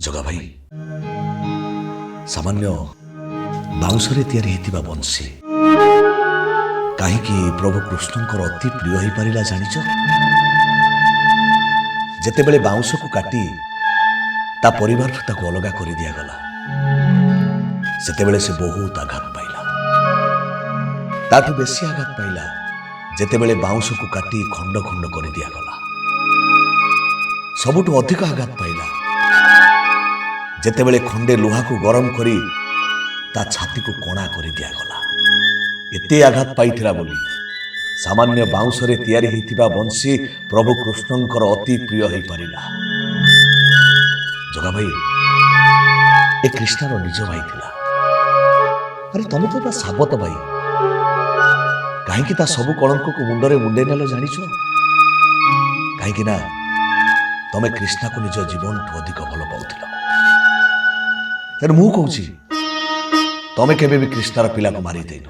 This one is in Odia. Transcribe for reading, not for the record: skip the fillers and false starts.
ଜଗା ଭାଇ ସାମାନ୍ୟ ବାଉଁଶରେ ତିଆରି ହେଇଥିବା ବଂଶୀ କାହିଁକି ପ୍ରଭୁ କୃଷ୍ଣଙ୍କର ଅତି ପ୍ରିୟ ହେଇପାରିଲା ଜାଣିଛ? ଯେତେବେଳେ ବାଉଁଶକୁ କାଟି ତା ପରିବାରରୁ ତାକୁ ଅଲଗା କରି ଦିଆଗଲା ସେତେବେଳେ ସେ ବହୁତ ଆଘାତ ପାଇଲା। ତାଠୁ ବେଶୀ ଆଘାତ ପାଇଲା ଯେତେବେଳେ ବାଉଁଶକୁ କାଟି ଖଣ୍ଡ ଖଣ୍ଡ କରି ଦିଆଗଲା। ସବୁଠୁ ଅଧିକ ଆଘାତ ପାଇଲା ଯେତେବେଳେ ଖଣ୍ଡେ ଲୁହାକୁ ଗରମ କରି ତା ଛାତିକୁ କଣା କରି ଦିଆଗଲା। ଏତେ ଆଘାତ ପାଇଥିଲା ବୋଲି ସାମାନ୍ୟ ବାଉଁଶରେ ତିଆରି ହେଇଥିବା ବଂଶୀ ପ୍ରଭୁ କୃଷ୍ଣଙ୍କର ଅତି ପ୍ରିୟ ହେଇପାରିଲା। ଜଗା ଭାଇ ଏ କୃଷ୍ଣର ନିଜ ଭାଇ ଥିଲା। ଆରେ ତମେ ତ ତା ସାବତ ଭାଇ, କାହିଁକି ତା ସବୁ କଳଙ୍କକୁ ମୁଣ୍ଡରେ ମୁଣ୍ଡେଇ ନେଲ ଜାଣିଛ? କାହିଁକି ନା ତମେ କୃଷ୍ଣକୁ ନିଜ ଜୀବନଠୁ ଅଧିକ ଭଲ ପାଉଥିଲ। ତେଣୁ ମୁଁ କହୁଛି ତମେ କେବେ ବି କୃଷ୍ଣର ପିଲାକୁ ମାରି ଦେଇନ।